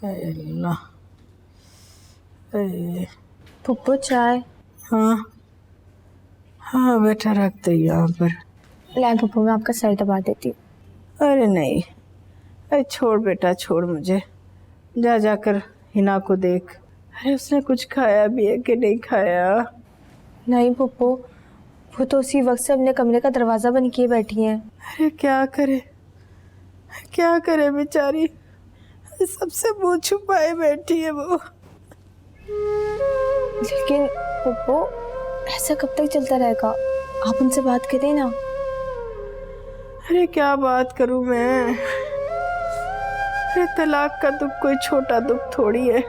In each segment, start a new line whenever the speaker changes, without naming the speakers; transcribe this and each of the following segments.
अल्लाह।
पुप्पो चाय।
हाँ हाँ बेटा, रख दे यहाँ पर।
लाए पुप्पो, मैं आपका सर दबा देती हूँ।
अरे नहीं, अरे छोड़ बेटा, छोड़ मुझे। जा जाकर हिना को देख। अरे उसने कुछ खाया भी है कि नहीं खाया?
नहीं पुप्पो, वो तो उसी वक्त से अपने कमरे का दरवाजा बंद किए बैठी हैं।
अरे क्या करे, क्या करे बेचारी, सबसे मुंह छुपाए बैठी है वो।
लेकिन पुप्पो, ऐसा कब तक चलता रहेगा? आप उनसे बात करें ना।
अरे क्या बात करूं मैं? अरे तलाक का दुख कोई छोटा दुख थोड़ी है,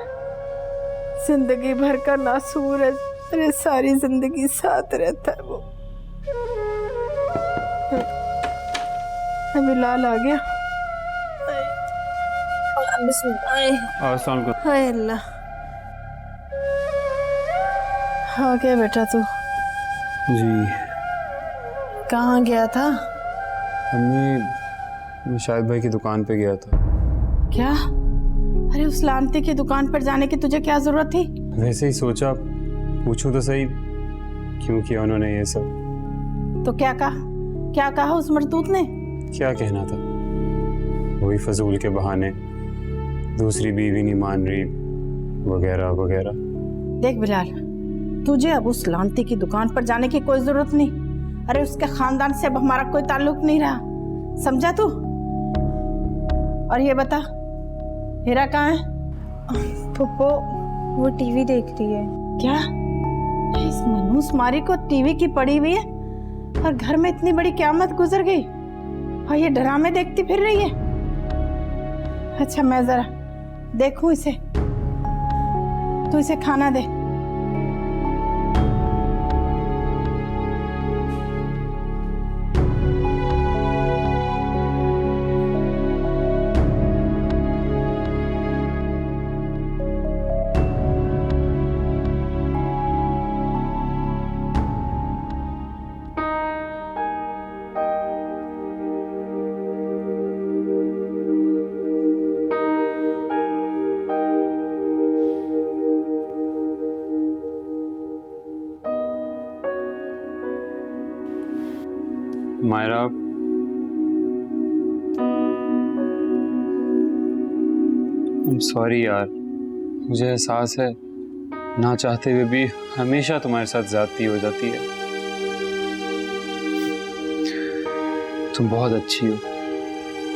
जिंदगी भर का नासूर है। अरे सारी जिंदगी साथ रहता है वो। बिलाल आ गया। हाय अल्लाह, आ गया बेटा तू?
जी।
कहाँ गया था?
अम्मी, मैं शाहिद भाई की दुकान पे गया था।
क्या? अरे उस लानती की दुकान पर जाने की तुझे क्या जरूरत थी?
वैसे ही सोचा पूछूं तो सही, क्यों किया उन्होंने ये सब।
तो क्या कहा, क्या कहा उस मरदूत ने?
क्या कहना था, वही फजूल के बहाने, दूसरी बीवी नहीं मान रही वगैरह वगैरह।
देख बिलाल, तुझे अब उस लानती की दुकान पर जाने की कोई जरूरत नहीं। अरे उसके खानदान से अब हमारा कोई ताल्लुक नहीं रहा, समझा तू? और ये बता, हीरा कहाँ है?
पुप्पो, वो टीवी देख रही है।
क्या? इस मनहूस मारी को टीवी की पड़ी हुई है और घर में इतनी बड़ी क़यामत गुजर गई और ये ड्रामे देखती फिर रही है। अच्छा मैं जरा देखूं इसे, तू इसे खाना दे।
मायरा, सॉरी यार, मुझे एहसास है ना चाहते हुए भी हमेशा तुम्हारे साथ ज्यादती हो जाती है। तुम बहुत अच्छी हो,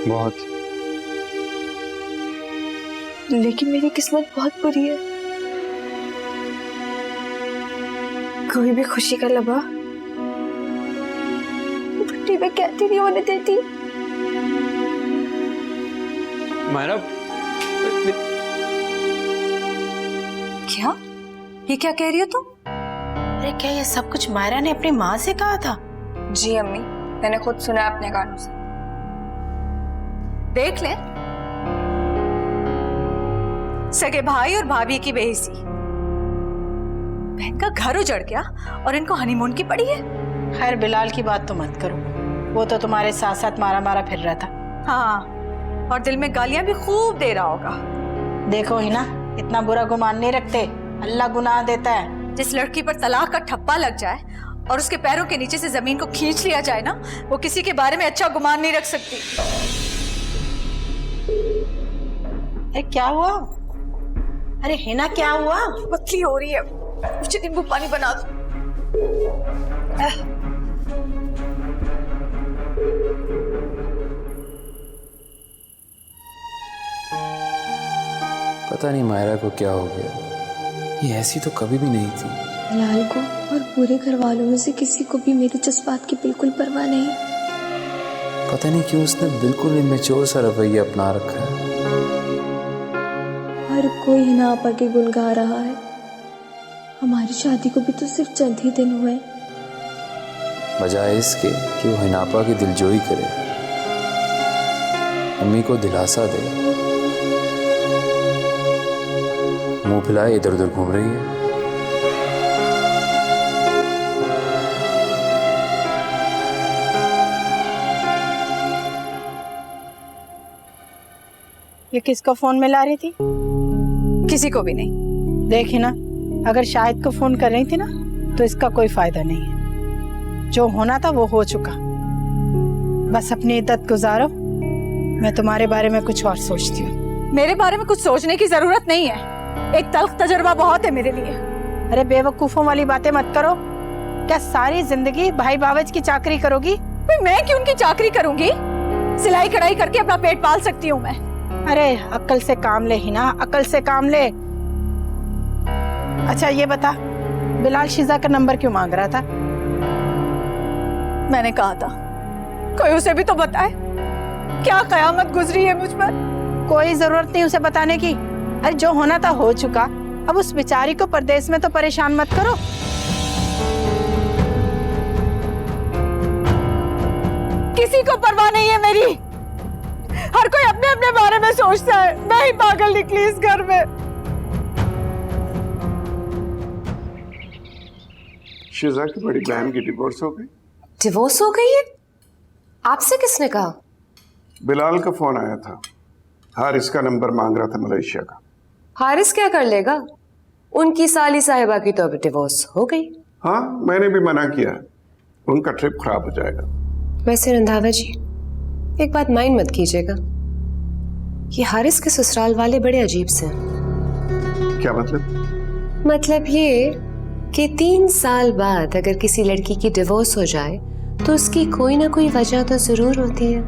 बहुत।
लेकिन मेरी किस्मत बहुत बुरी है। कोई भी खुशी का लम्हा भट्टी में कहती नहीं होने देती।
मायरा,
क्या? ये क्या कह रही हो तुम? अरे क्या ये सब कुछ मायरा ने अपनी माँ से कहा था?
जी अम्मी, मैंने खुद सुना अपने कानों से।
देख ले, सगे भाई और भाभी की बेइज्जती। बहन का घर उजड़ गया और इनको हनीमून की पड़ी है।
खैर बिलाल की बात तो मत करो, वो तो तुम्हारे साथ साथ मारा मारा फिर रहा था।
हाँ, और दिल में गालियां भी खूब दे रहा होगा।
देखो ही ना, इतना बुरा गुमान नहीं रखते, अल्लाह गुनाह देता है।
जिस लड़की पर तलाक का ठप्पा लग जाए और उसके पैरों के नीचे से जमीन को खींच लिया जाए ना, वो किसी के बारे में अच्छा गुमान नहीं रख सकती।
अरे क्या हुआ? अरे हिना क्या हुआ?
पतली हो रही है, मुझे नींबू पानी बना दो।
पता नहीं मायरा को क्या हो गया, ये ऐसी तो कभी भी नहीं थी।
लाल को और पूरे घर वालों में से किसी को भी मेरे जज्बात की बिल्कुल परवाह नहीं।
पता नहीं क्यों उसने बिल्कुल इमेच्योर सा रवैया अपना रखा है।
हर कोई हिना आपा के गुण गा रहा है। हमारी शादी को भी तो सिर्फ चंद ही दिन हुए,
बजाय इसके कि वो हिनापा की दिलजोई करे, अम्मी को दिलासा दे, मुंह फैलाए इधर उधर घूम रही है।
ये किसका फोन मिला रही थी?
किसी को भी नहीं।
देखी ना, अगर शाहिद को फोन कर रही थी ना तो इसका कोई फायदा नहीं है। जो होना था वो हो चुका। बस अपनी इद्दत गुजारो, मैं तुम्हारे बारे में कुछ और सोचती हूँ।
मेरे बारे में कुछ सोचने की जरूरत नहीं है, एक तल्ख तजुर्बा बहुत है मेरे लिए।
अरे बेवकूफों वाली बातें मत करो। क्या सारी जिंदगी भाई बावज की चाकरी करोगी?
मैं क्यों उनकी चाकरी करूंगी? सिलाई कढ़ाई करके अपना पेट पाल सकती हूँ मैं।
अरे अक्ल से काम ले ही ना, अक्ल से काम ले। अच्छा ये बता, बिलाल शीजा का नंबर क्यों मांग रहा था?
मैंने कहा था कोई उसे भी तो बताए, क्या कयामत गुजरी है मुझ पर।
कोई जरूरत नहीं उसे बताने की। अरे जो होना था हो चुका, अब उस बेचारी को परदेश में तो परेशान मत करो।
किसी को परवाह नहीं है मेरी, हर कोई अपने अपने बारे में सोचता है। मैं ही पागल निकली इस घर में।
शिजा की बड़ी बहन की डिवोर्स हो गई।
डिवोर्स हो गई है? आपसे किसने कहा?
बिलाल का फोन आया था, हारिस का नंबर मांग रहा था मलेशिया का।
हारिस क्या कर लेगा? उनकी साली साहिबा की तो अभी डिवोर्स हो गई।
हाँ, मैंने भी मना किया, उनका ट्रिप खराब हो जाएगा।
वैसे रंधावा जी, एक बात माइंड मत कीजिएगा, ये हारिस के ससुराल वाले बड़े अजीब से हैं।
क्या मतलब?
मतलब ये कि 3 साल बाद अगर किसी लड़की की डिवोर्स हो जाए तो उसकी कोई ना कोई वजह तो जरूर होती है।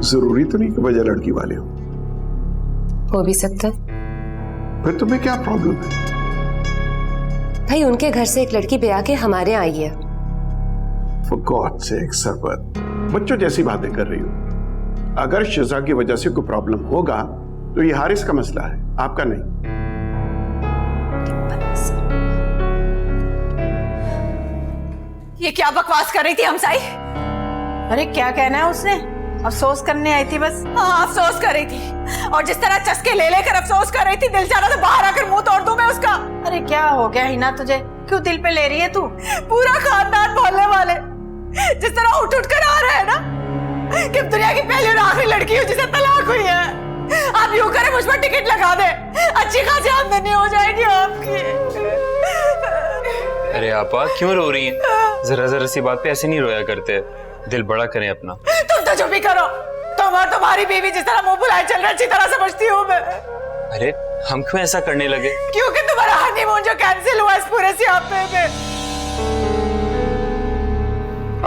जरूरी तो नहीं कि वजह लड़की वाले हो
भी सकता है।
फिर तुम्हें क्या प्रॉब्लम है?
भाई उनके घर से एक लड़की ब्याह के हमारे आई है।
For God's sake, सरबत, बच्चों जैसी बातें कर रही हो। अगर शिजा की वजह से कोई प्रॉब्लम होगा तो ये हारिस का मसला है, आपका नहीं।
ये क्या बकवास कर रही थी हमसाई?
अरे क्या कहना है उसने? अफसोस करने आई थी बस।
हाँ, अफसोस कर रही थी, और जिस तरह चस्के ले लेकर अफसोस कर रही थी, दिल चाह रहा था बाहर आकर मुंह तोड़ दूं मैं उसका।
अरे क्या हो गया हिना तुझे? क्यों दिल पे ले रही है तू?
पूरा खानदान मोहल्ले वाले जिस तरह उठ उठ कर आ रहे हैं ना कि दुनिया की पहली और आखिरी लड़की हो जिसे तलाक हुई है। आप यूं करें, मुझ पर टिकट लगा दे, अच्छी खासी आमदनी हो जाएगी आपकी।
अरे आपा क्यों रो रही हैं? जरा जरा सी बात पे ऐसे नहीं रोया करते, दिल बड़ा करें अपना।
तुम तो चुप ही करो, तुम और तुम्हारी बीवी जिस तरह मुंह बुलाए चल रहे अच्छी तरह समझती हूँ मैं।
अरे हम क्यों ऐसा करने लगे?
क्योंकि तुम्हारा हनीमून जो कैंसिल हुआ इस पूरे सियापे में।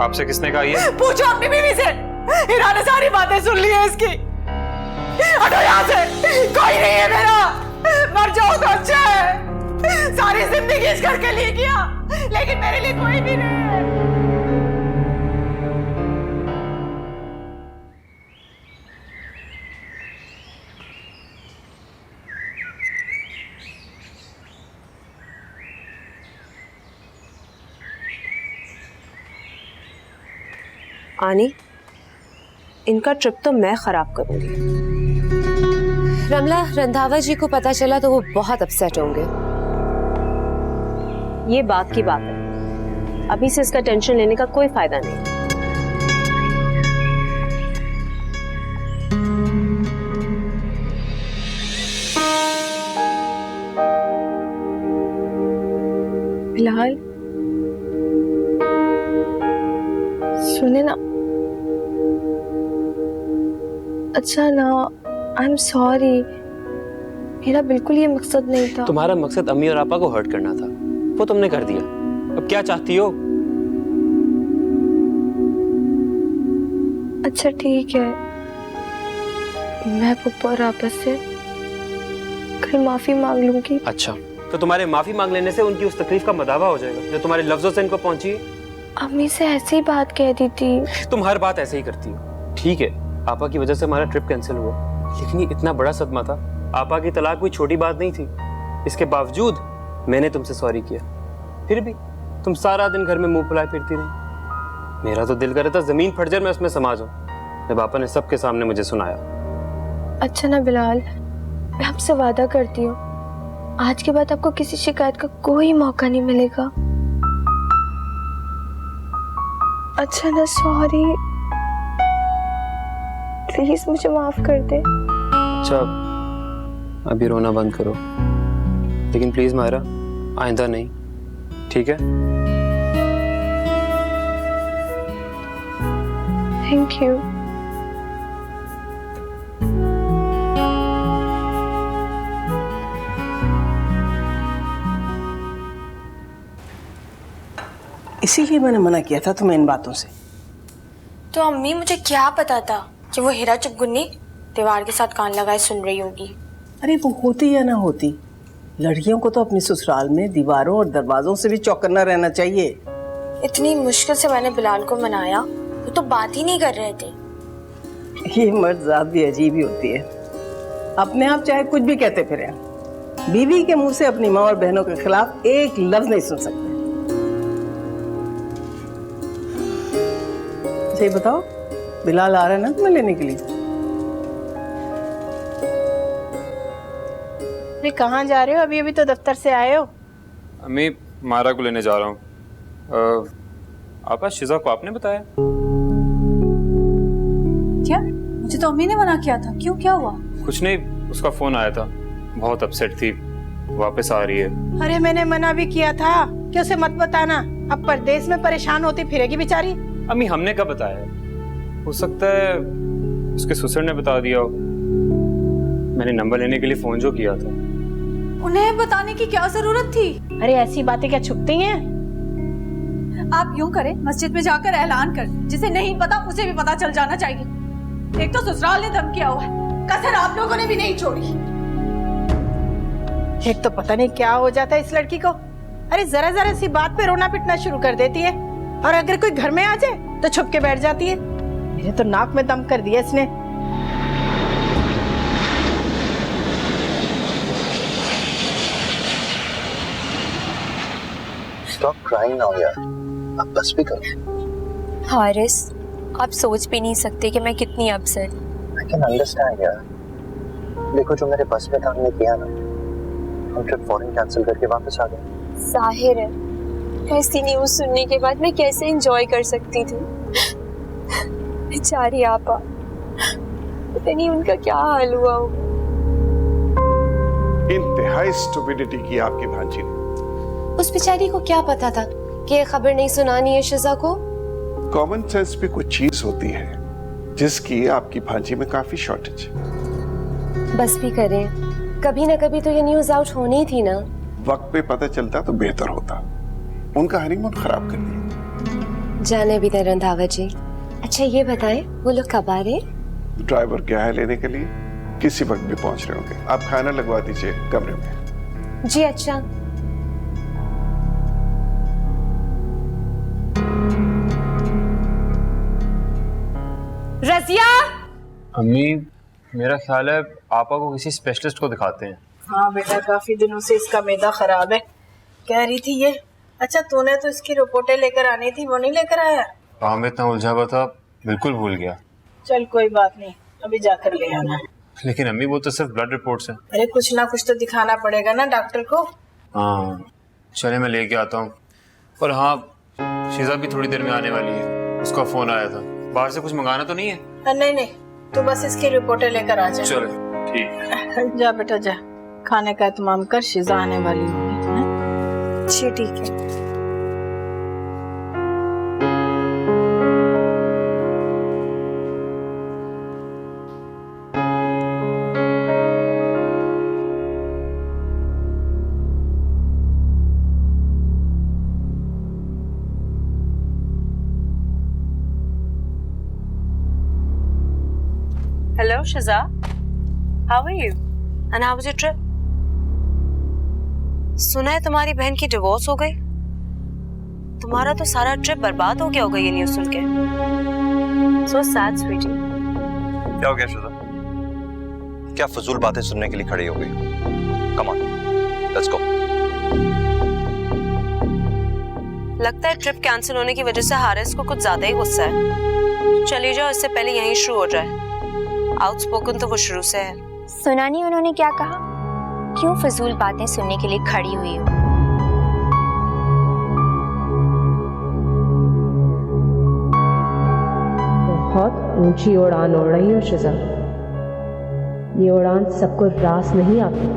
आपसे किसने कहा ये?
पूछो अपनी बीवी से, हिना ने सारी बातें सुन ली है इसकी। हटो यहाँ से, कोई नहीं है मेरा, मर जाओ तो अच्छा है। सारी जिंदगी इस घर के लिए किया, लेकिन मेरे लिए कोई भी नहीं है।
आनी, इनका ट्रिप तो मैं खराब करूंगी। रमला, रंधावा जी को पता चला तो वो बहुत अपसेट होंगे।
ये बात की बात है, अभी से इसका टेंशन लेने का कोई फायदा नहीं।
बिलाल, सुने ना। अच्छा ना, आई एम सॉरी, मेरा बिल्कुल ये मकसद नहीं था।
तुम्हारा मकसद अम्मी और आपा को हर्ट करना था, वो तुमने कर दिया। अब क्या चाहती हो?
अच्छा ठीक है, मैं पप्पा और आपा से कल माफी मांग लूंगी।
अच्छा, तो तुम्हारे माफी मांग लेने से उनकी उस तकलीफ का मदावा हो जाएगा जो तुम्हारे लफ्जों से इनको पहुंची है।
अम्मी से ऐसी बात कह दी थी।
तुम हर बात ऐसे ही करती हो। ठीक है, आपा की वजह से हमारा ट्रिप कैंसिल हुआ, लेकिन ये इतना बड़ा सदमा था। आपा की तलाक कोई छोटी बात नहीं थी। इसके बावजूद मैंने तुमसे सॉरी किया, फिर भी तुम सारा दिन घर में मुंह फुलाए फिरती रही। मेरा तो दिल कर रहा था जमीन फट जाए मैं उसमें समा जाऊं, जब आपा ने सबके सामने मुझे सुनाया।
अच्छा ना बिलाल, मैं आपसे वादा करती हूँ, आज के बाद आपको किसी शिकायत का कोई मौका नहीं मिलेगा। अच्छा ना, सॉरी, प्लीज मुझे माफ कर दे।
अच्छा, अभी रोना बंद करो, लेकिन प्लीज मायरा, आइंदा नहीं, ठीक है?
Thank you.
इसीलिए मैंने मना किया था तुम्हें इन बातों से।
तो अम्मी, मुझे क्या पता था कि वो हीरा चुपगुन्नी दीवार के साथ कान लगाए सुन रही होगी।
अरे वो होती या ना होती, लड़कियों को तो अपने ससुराल में दीवारों और दरवाजों से भी चौकन्ना रहना चाहिए।
इतनी मुश्किल से मैंने बिलाल को मनाया, वो तो बात ही नहीं कर रहे थे।
ये मर्द जात भी अजीब ही होती है, अपने आप चाहे कुछ भी कहते फिरे, बीवी के मुंह से अपनी माँ और बहनों के खिलाफ एक लफ्ज नहीं सुन सकते। अच्छा ये बताओ, बिलाल आ रहा है ना तुम्हें लेने के लिए?
अरे कहाँ जा रहे हो? अभी अभी तो दफ्तर से आए हो।
अम्मी, मायरा को लेने जा रहा हूँ। आपा, शिजा को आपने बताया?
क्या? मुझे तो अम्मी ने मना किया था। क्यों, क्या हुआ?
कुछ नहीं, उसका फोन आया था, बहुत अपसेट थी, वापस आ रही है।
अरे मैंने मना भी किया था कि उसे मत बताना, अब परदेश में परेशान होती फिरेगी बेचारी।
अम्मी, हमने कब बताया? हो सकता है उसके ससुर ने बता दिया हो। मैंने नंबर लेने के लिए फोन जो किया था।
उन्हें बताने की क्या जरूरत थी?
अरे ऐसी बातें क्या छुपती हैं?
आप यूं करें, मस्जिद में जाकर ऐलान कर, जिसे नहीं पता उसे भी पता चल जाना चाहिए। एक तो ससुराल ने धमकिया हुआ है, कसर आप लोगों ने भी नहीं छोड़ी।
एक तो पता नहीं क्या हो जाता है इस लड़की को। अरे जरा जरा सी बात पे रोना पिटना शुरू कर देती है, और अगर कोई घर में आ जाए तो छुप के बैठ जाती है। मेरे तो नाक में दम कर दिया इसने।
Stop crying now यार, अब बस भी करो।
हारिस, आप सोच भी नहीं सकते कि मैं कितनी अपसेट।
I can understand यार। देखो जो मेरे बस में था हमने किया ना, हम ट्रिप फौरन कैंसिल करके वापस आ गए।
जाहिर है, ऐसी न्यूज़ सुनने के बाद मैं कैसे एंजॉय कर सकती थी। बेचारी आपा, पता नहीं उनका क्या हाल हुआ हो।
इंतहाई स्टुपिडिटी की आपकी भांजी ने।
उस बेचारी को क्या पता था कि ये खबर नहीं सुनानी है शिजा को?
कॉमन सेंस भी कुछ चीज होती है जिसकी आपकी भांजी में काफी शॉर्टेज है।
बस भी करें, कभी ना कभी तो ये न्यूज आउट होनी थी ना।
वक्त पे पता चलता तो बेहतर होता। उनका हनीमून खराब कर दिया।
जाने भी दे रंधावा जी। अच्छा ये बताएं, वो लोग कब आ रहे?
ड्राइवर गया है लेने के लिए, किसी वक्त भी पहुंच रहे होंगे। आप खाना लगवा दीजिए कमरे में।
जी अच्छा।
रजिया!
अम्मी, मेरा ख्याल है आपा को किसी स्पेशलिस्ट को दिखाते हैं।
हाँ बेटा, काफी दिनों से इसका मैदा खराब है, कह रही थी ये। अच्छा तूने तो इसकी रिपोर्टें लेकर आनी थी, वो नहीं लेकर आया?
काम में इतना उलझा हुआ था, बिल्कुल भूल गया।
चल कोई बात नहीं, अभी जाकर ले आना।
लेकिन अम्मी वो तो सिर्फ ब्लड रिपोर्ट्स हैं।
अरे कुछ ना कुछ तो दिखाना पड़ेगा ना डॉक्टर को।
हाँ चले, मैं लेके आता हूँ। और हाँ, शीजा भी थोड़ी देर में आने वाली है, उसका फोन आया था। बाहर से कुछ मंगाना तो नहीं है?
नहीं नहीं, तू बस इसकी रिपोर्टें लेकर आ जा।
चलो ठीक है।
जा बेटा जा, खाने का एहतमाम कर, शीजा आने वाली होगी।
जी ठीक है।
Hello Shiza, how are you? And how was your trip? सुना है तुम्हारी बहन की डिवोर्स हो गई। तुम्हारा तो सारा ट्रिप बर्बाद हो गया होगा ये न्यूज़ सुन के। So sad, sweetie.
क्या हो गया शिजा? क्या फजूल बातें सुनने के लिए खड़ी हो गई? Come on, let's go. लगता है ट्रिप कैंसिल होने की वजह से हारिस को कुछ ज्यादा ही गुस्सा है। चली जाओ, इससे पहले यहीं शुरू हो जाए। आउटस्पोकन तो वो शुरू से है।
सुना नहीं उन्होंने क्या कहा? क्यों फजूल बातें सुनने के लिए खड़ी हुई हो?
बहुत ऊंची उड़ान उड़ रही हो शिजा। ये उड़ान सबको रास नहीं आती।